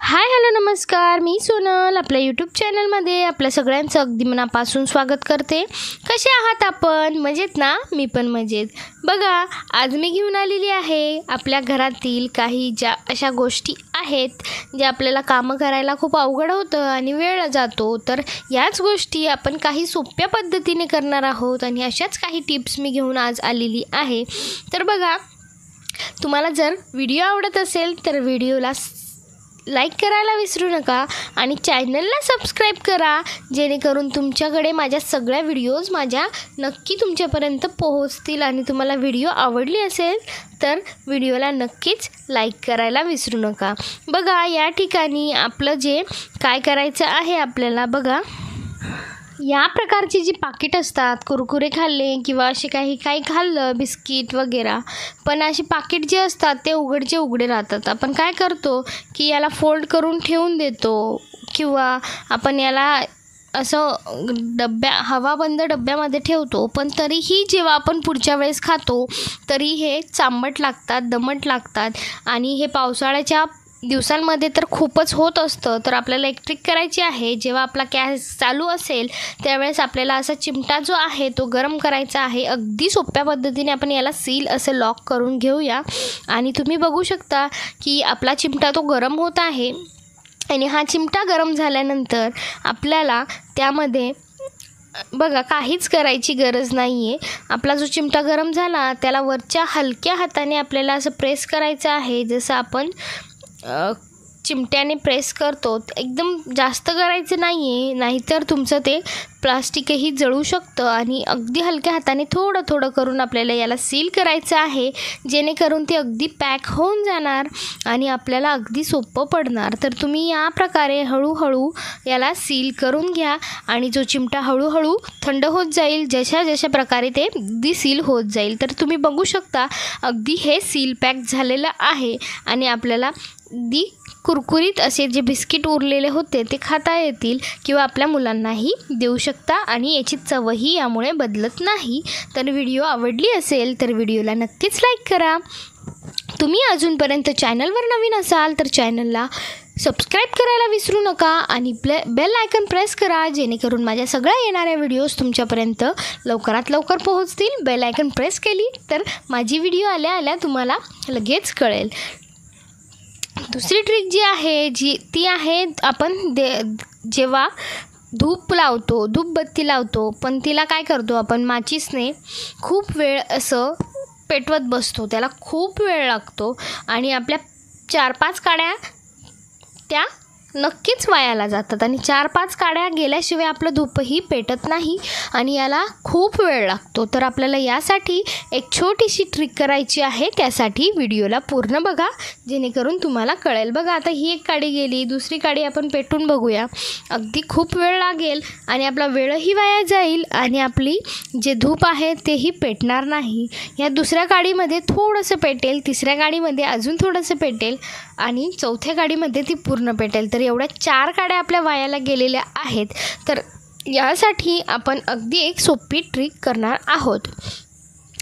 Hi hello नमस्कार, मी सोनल आपल्या YouTube चॅनलमध्ये आपल्या सगळ्यांचं अगदी मनापासून स्वागत करते। कसे आहात आपण? मजेत ना? मी पण मजेत। बघा, आज मी घेऊन आलेली आहे आपल्या घरातील काही ज्या अशा गोष्टी आहेत ज्या आपल्याला कामं करायला खूप अवघड होतं आणि वेळ जातो, तर याच गोष्टी आपण काही सोप्या पद्धतीने करणार आहोत आणि अशाच काही टिप्स मी घेऊन आज आलेली आहे। तर बघा, तुम्हाला जर व्हिडिओ आवडत असेल तर व्हिडिओला लाईक करायला विसरू नका आणि चॅनलला सबस्क्राईब करा, जेणेकरून तुमच्याकडे माझ्या सगळ्या व्हिडिओज नक्की तुमच्यापर्यंत पोहोचतील। आणि तुम्हाला व्हिडिओ आवडली असेल तर व्हिडिओला नक्कीच लाईक करायला विसरू नका। बघा, या ठिकाणी आपलं जे काय करायचं आहे आपल्याला, बघा या प्रकारची जी पाकिट असतात, कुरकुरे खाल्ले किंवा असे काही खाल्लं बिस्किट वगैरे, पण अशी पाकिट जे असतात ते उघडचे उघडे राहतात। आपण काय करतो की याला फोल्ड करून ठेवून देतो किंवा आपण याला असं हवाबंद डब्यामध्ये ठेवतो, पण तरीही जेव्हा आपण पुढच्या वेळेस खातो तरी हे चांबट लागतात, दमट लागतात। आणि हे पावसाळ्याच्या दिवसांमध्ये तर खूपच होत असतं। तर आपल्याला एक ट्रिक करायची आहे। जेव्हा आपला गॅस चालू असेल त्यावेळेस आपल्याला असा चिमटा जो आहे तो गरम करायचा आहे। अगदी सोप्या पद्धतीने आपण याला सील असं लॉक करून घेऊया आणि तुम्ही बघू शकता की आपला चिमटा तो गरम होत आहे। आणि हा चिमटा गरम झाल्यानंतर आपल्याला त्यामध्ये बघा काहीच करायची गरज नाही आहे। आपला जो चिमटा गरम झाला त्याला वरच्या हलक्या हाताने आपल्याला असं प्रेस करायचं आहे, जसं आपण चिमट्याने प्रेस करतो। एकदम जास्त करायचं नाही आहे, नाहीतर तुमचं ते प्लास्टिकही जळू शकतं। आणि अगदी हलक्या हाताने थोडं थोडं करून आपल्याला याला सील करायचं आहे, जेणेकरून ते अगदी पॅक होऊन जाणार आणि आपल्याला अगदी सोपं पडणार। तर तुम्ही या प्रकारे हळूहळू याला सील करून घ्या आणि जो चिमटा हळूहळू थंड होत जाईल, जशा जशा प्रकारे ते अगदी सील होत जाईल। तर तुम्ही बघू शकता अगदी हे सील पॅक झालेलं आहे आणि आपल्याला अगदी कुरकुरीत असे जे बिस्किट उरलेले होते ते खाता येतील किंवा आपल्या मुलांनाही देऊ शकता आणि याची चवही यामुळे बदलत नाही। तर व्हिडिओ आवडली असेल तर व्हिडिओला नक्कीच लाईक करा। तुम्ही अजूनपर्यंत चॅनलवर नवीन असाल तर चॅनलला सबस्क्राईब करायला विसरू नका आणि बेल आयकॉन प्रेस करा, जेणेकरून माझ्या सगळ्या येणाऱ्या व्हिडिओज तुमच्यापर्यंत लवकरात लवकर पोहोचतील। बेल आयकॉन प्रेस केली तर माझी व्हिडिओ आल्या आल्या तुम्हाला लगेच कळेल। दुसरी ट्रिक जी आहे ती आहे, आपण जेव्हा धूपबत्ती लावतो, पण तिला काय करतो आपण माचीसने खूप वेळ असं पेटवत बसतो, त्याला खूप वेळ लागतो आणि आपल्या 4-5 काड्या त्या नक्कीच वायाला जातात आणि 4-5 काड्या गेल्याशिवाय आपलं धूपही पेटत नाही आणि याला खूप वेळ लागतो। तर आपल्याला यासाठी एक छोटीशी ट्रिक करायची आहे, त्यासाठी व्हिडिओला पूर्ण बघा, जेणेकरून तुम्हाला कळेल। बघा, आता ही एक काडी गेली, दुसरी काडी आपण पेटून बघूया। अगदी खूप वेळ लागेल आणि आपला वेळही वाया जाईल आणि आपली जे धूप आहे तेही पेटणार नाही। या दुसऱ्या काडीमध्ये थोडंसं पेटेल, तिसऱ्या काडीमध्ये अजून थोडंसं पेटेल आणि चौथ्या काडीमध्ये ती पूर्ण पेटेल। तर एवढ्या 4 काड्या आपल्या वायाला गेलेल्या आहेत। तर यासाठी आपण अगदी एक सोपी ट्रिक करणार आहोत।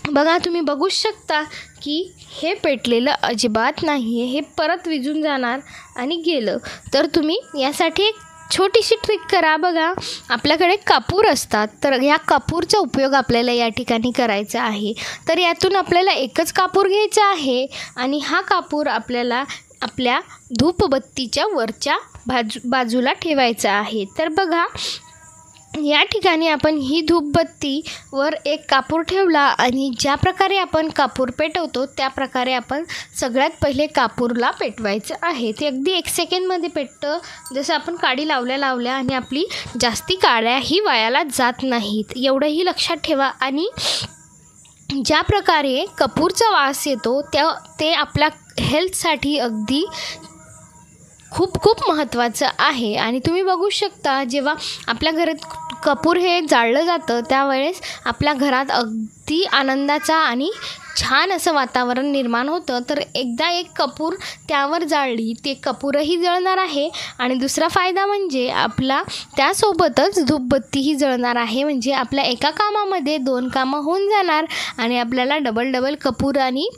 बघा, तुम्ही बघू शकता की हे पेटलेलं अजिबात नाही आहे, हे परत विझून जाणार आणि गेलं। तर तुम्ही यासाठी एक छोटीशी ट्रिक करा। बघा, आपल्याकडे कापूर असतात, तर या कापूरचा उपयोग आपल्याला या ठिकाणी करायचा आहे। तर यातून आपल्याला एकच कापूर घ्यायचा आहे आणि हा कापूर आपल्याला आपल्या धूपबत्तीच्या वरच्या बाजूला ठेवायचा आहे। तर बघा, या ठिकाणी आपण ही धूपबत्तीवर एक कापूर ठेवला आणि ज्या प्रकारे आपण कापूर पेटवतो त्या प्रकारे आपण सगळ्यात पहिले कापूरला पेटवायचं आहे। ते अगदी 1 सेकंडमध्ये पेटतं, जसं आपण काडी लावल्या आणि आपली जास्ती काड्याही वायाला जात नाहीत, एवढंही लक्षात ठेवा। आणि ज्या प्रकारे कपूरचा वास येतो ते आपल्या हेल्थसाठी अगदी खूप खूप महत्त्वाचं आहे। आणि तुम्ही बघू शकता जेव्हा आपल्या घरात कपूर हे जाळलं जातं त्यावेळेस आपल्या घरात अगदी आनंदाचा आणि छान असं वातावरण निर्माण होतं। तर एकदा एक कपूर त्यावर जाळली ते कपूरही जळणार आहे आणि दुसरा फायदा म्हणजे आपला त्यासोबतच धूपबत्तीही जळणार आहे, म्हणजे आपल्या एका कामामध्ये 2 कामं होऊन जाणार आणि आपल्याला डबल कपूर आणि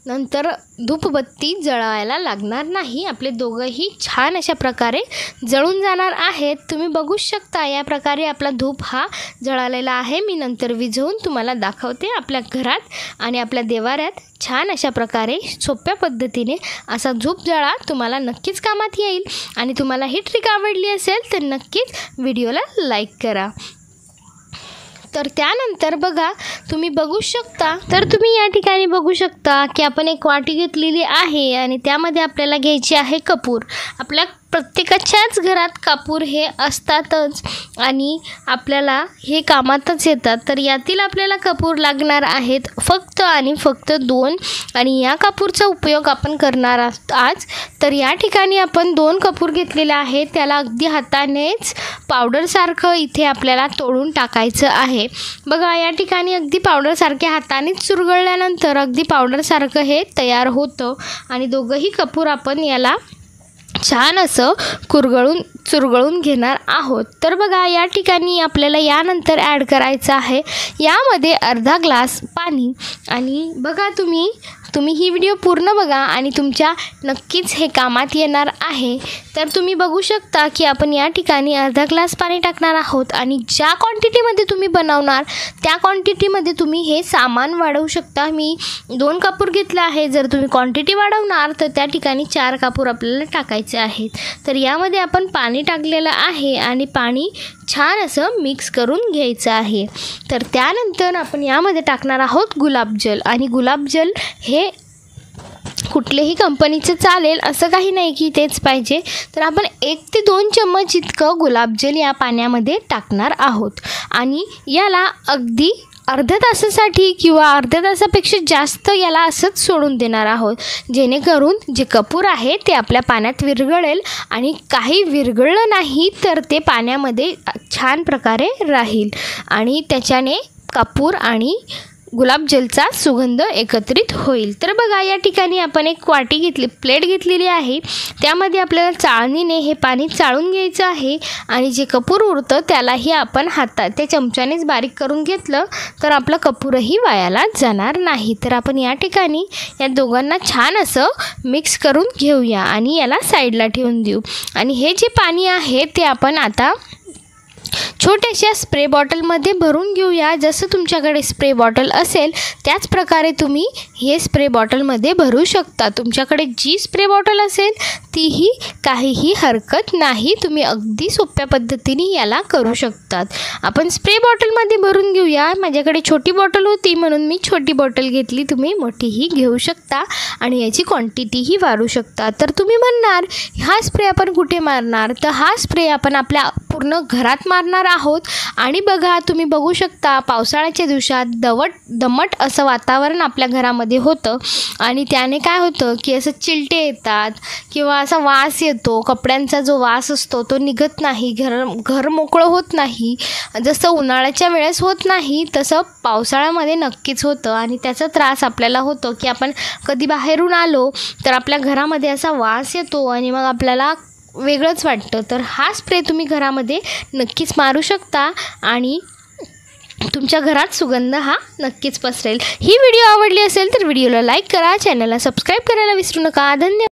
नंतर धूपबत्ती जळायला लागणार नाही. आपले दोघंही छान अशा प्रकारे जळून जाणार आहेत. तुम्ही बघू शकता या प्रकारे आपला धूप हा जळालेला आहे. मी नंतर विझवून तुम्हाला दाखवते. आपल्या घरात आणि आपल्या देवाऱ्यात छान अशा प्रकारे सोप्या पद्धतीने असा धूप जळा तुम्हाला नक्कीच कामात येईल. आणि तुम्हाला ही ट्रिक आवडली असेल तर नक्कीच व्हिडिओला लाईक करा. तर त्यानंतर बघा तुम्ही बघू शकता, तर तुम्ही या ठिकाणी बघू शकता की आपण एक वाटी घेतलेली आहे आणि त्यामध्ये आपल्याला घ्यायची आहे कपूर. आपल्या प्रत्येकाच्याच घरात कापूर हे असतातच आणि आपल्याला हे कामातच येतात. तर यातील आपल्याला कपूर लागणार आहेत फक्त आणि फक्त 2 आणि या कापूरचा उपयोग आपण करणार आहोत आज. तर या ठिकाणी आपण 2 कपूर घेतलेले आहेत. त्याला अगदी हातानेच पावडरसारखं इथे आपल्याला तोडून टाकायचं आहे. बघा या ठिकाणी अगदी पावडरसारखे हातानेच चुरगळल्यानंतर अगदी पावडरसारखं हे तयार होतं आणि दोघंही कपूर आपण याला छान असं चुरगळून घेणार आहोत. तर बघा या ठिकाणी आपल्याला यानंतर ॲड करायचं आहे यामध्ये अर्धा ग्लास पाणी. आणि बघा तुम्ही ही व्हिडिओ पूर्ण बघा आणि तुमच्या नक्कीच हे कामात येणार आहे. तर तुम्ही बघू शकता की आपण या ठिकाणी अर्धा ग्लास पाणी टाकणार आहोत आणि ज्या क्वांटिटीमध्ये तुम्ही बनवणार त्या क्वांटिटीमध्ये तुम्ही हे सामान वाढवू शकता. मी 2 कापूर घेतला आहे. जर तुम्ही क्वांटिटी वाढवणार तर त्या ठिकाणी 4 कापूर आपल्याला टाकायचे आहेत. तर यामध्ये आपण पाणी टाकलेलं आहे आणि पाणी छान असं मिक्स करून घ्यायचं आहे. तर त्यानंतर आपण यामध्ये टाकणार आहोत गुलाबजल. आणि गुलाबजल हे कुठलेही कंपनीचं चालेल असं काही नाही की तेच पाहिजे. तर आपण 1 ते 2 चम्मच इतकं गुलाबजल या पाण्यामध्ये टाकणार आहोत आणि याला अगदी अर्ध्या तासासाठी किंवा अर्ध्या तासापेक्षा जास्त याला असंच सोडून देणार आहोत, जेणेकरून जे कपूर आहे ते आपल्या पाण्यात विरघळेल आणि काही विरघळलं नाही तर ते पाण्यामध्ये छान प्रकारे राहील आणि त्याच्याने कापूर आणि गुलाबजलचा सुगंध एकत्रित होईल. तर बघा या ठिकाणी आपण एक प्लेट घेतलेली आहे. त्यामध्ये आपल्याला चाळणीने हे पाणी चाळून घ्यायचं आहे आणि जे कपूर उरतं त्यालाही आपण त्या चमच्यानेच बारीक करून घेतलं तर आपलं कपूरही वायाला जाणार नाही. तर आपण या ठिकाणी या दोघांना छान असं मिक्स करून घेऊया आणि याला साईडला ठेवून देऊ. आणि हे जे पाणी आहे ते आपण आता छोट्याशा स्प्रे बॉटलमध्ये भरून घेऊया. जसं तुमच्याकडे स्प्रे बॉटल असेल त्याच प्रकारे तुम्ही हे स्प्रे बॉटलमध्ये भरू शकता. तुमच्याकडे जी स्प्रे बॉटल असेल तीही काहीही हरकत नाही. तुम्ही अगदी सोप्या पद्धतीने याला करू शकतात. आपण स्प्रे बॉटलमध्ये भरून घेऊया. माझ्याकडे छोटी बॉटल होती म्हणून मी छोटी बॉटल घेतली. तुम्ही मोठीही घेऊ शकता आणि याची क्वांटिटीही वाढवू शकता. तर तुम्ही म्हणणार हा स्प्रे आपण कुठे मारणार, तर हा स्प्रे आपण आपल्या पूर्ण घरात मारणार आहोत. आणि बघा तुम्ही बघू शकता पावसाळ्याच्या दिवसात दमट असं वातावरण आपल्या घरामध्ये होतं आणि त्याने काय होतं की असं चिलटे येतात किंवा असा वास येतो. कपड्यांचा जो वास असतो तो निघत नाही, घर मोकळं होत नाही. जसं उन्हाळ्याच्या वेळेस होत नाही तसं पावसाळ्यामध्ये नक्कीच होतं आणि त्याचा त्रास आपल्याला होतो की आपण कधी बाहेरून आलो तर आपल्या घरामध्ये असा वास येतो आणि मग आपल्याला वेगळंच वाटतं. तर हा स्प्रे तुम्ही घरामध्ये नक्कीच मारू शकता आणि तुमच्या घरात सुगंध हा नक्कीच पसरेल. ही व्हिडिओ आवडली असेल तर व्हिडिओला लाईक करा, चॅनलला सबस्क्राईब करायला विसरू नका. धन्यवाद.